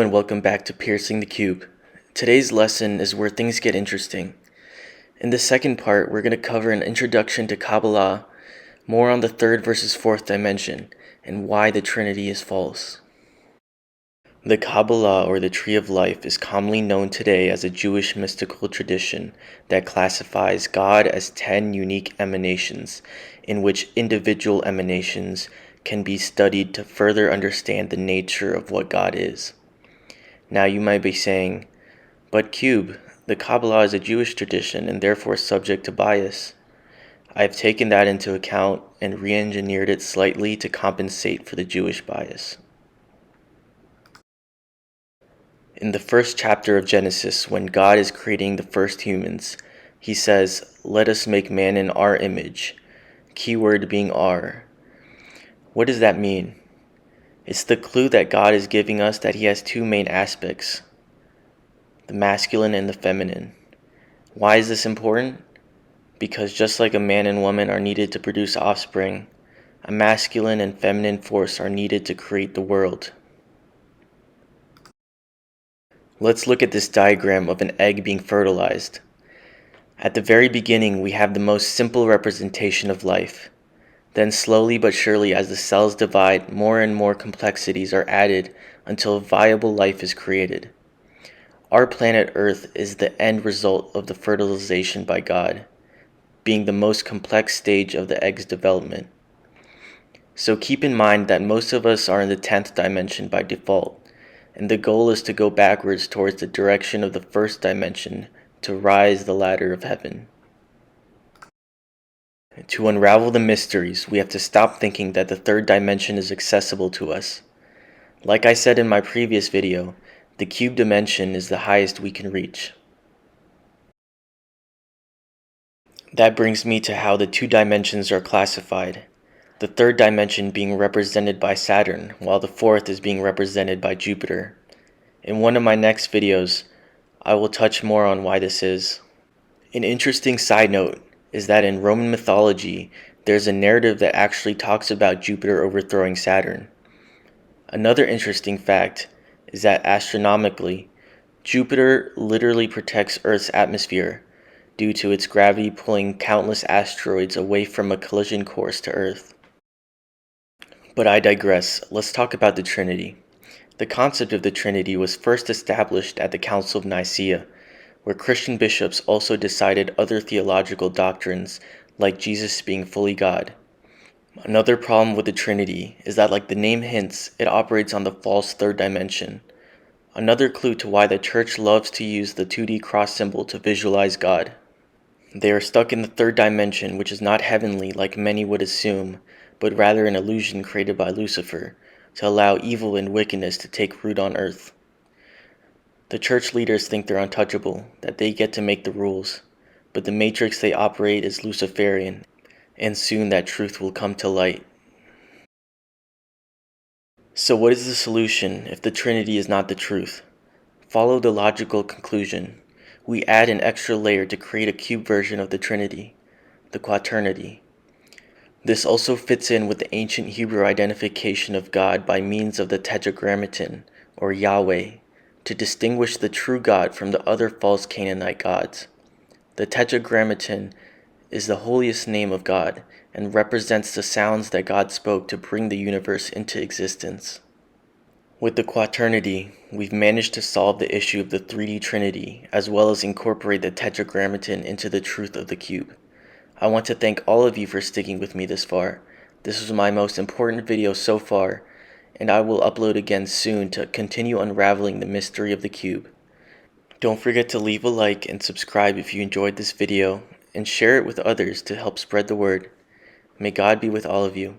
and welcome back to Piercing the Cube. Today's lesson is where things get interesting. In the second part, we're going to cover an introduction to Kabbalah, more on the third versus fourth dimension, and why the Trinity is false. The Kabbalah, or the Tree of Life, is commonly known today as a Jewish mystical tradition that classifies God as 10 unique emanations, in which individual emanations can be studied to further understand the nature of what God is. Now you might be saying, but Cube, the Kabbalah is a Jewish tradition and therefore subject to bias. I have taken that into account and re-engineered it slightly to compensate for the Jewish bias. In the first chapter of Genesis, when God is creating the first humans, he says, "Let us make man in our image," keyword being "our." What does that mean? It's the clue that God is giving us that he has two main aspects, the masculine and the feminine. Why is this important? Because just like a man and woman are needed to produce offspring, a masculine and feminine force are needed to create the world. Let's look at this diagram of an egg being fertilized. At the very beginning, we have the most simple representation of life. Then slowly but surely, as the cells divide, more and more complexities are added until viable life is created. Our planet Earth is the end result of the fertilization by God, being the most complex stage of the egg's development. So keep in mind that most of us are in the 10th dimension by default, and the goal is to go backwards towards the direction of the first dimension to rise the ladder of heaven. To unravel the mysteries, we have to stop thinking that the third dimension is accessible to us. Like I said in my previous video, the cube dimension is the highest we can reach. That brings me to how the two dimensions are classified, the third dimension being represented by Saturn, while the fourth is being represented by Jupiter. In one of my next videos, I will touch more on why this is. An interesting side note is that in Roman mythology, there's a narrative that actually talks about Jupiter overthrowing Saturn. Another interesting fact is that astronomically, Jupiter literally protects Earth's atmosphere due to its gravity pulling countless asteroids away from a collision course to Earth. But I digress. Let's talk about the Trinity. The concept of the Trinity was first established at the Council of Nicaea, where Christian bishops also decided other theological doctrines, like Jesus being fully God. Another problem with the Trinity is that, like the name hints, it operates on the false third dimension. Another clue to why the church loves to use the 2D cross symbol to visualize God. They are stuck in the third dimension, which is not heavenly like many would assume, but rather an illusion created by Lucifer to allow evil and wickedness to take root on earth. The church leaders think they're untouchable, that they get to make the rules, but the matrix they operate is Luciferian, and soon that truth will come to light. So what is the solution if the Trinity is not the truth? Follow the logical conclusion. We add an extra layer to create a cube version of the Trinity, the quaternity. This also fits in with the ancient Hebrew identification of God by means of the tetragrammaton, or Yahweh, to distinguish the true God from the other false Canaanite gods. The tetragrammaton is the holiest name of God and represents the sounds that God spoke to bring the universe into existence. With the quaternity, we've managed to solve the issue of the 3D Trinity, as well as incorporate the tetragrammaton into the truth of the cube. I want to thank all of you for sticking with me this far. This was my most important video so far, and I will upload again soon to continue unraveling the mystery of the cube. Don't forget to leave a like and subscribe if you enjoyed this video, and share it with others to help spread the word. May God be with all of you.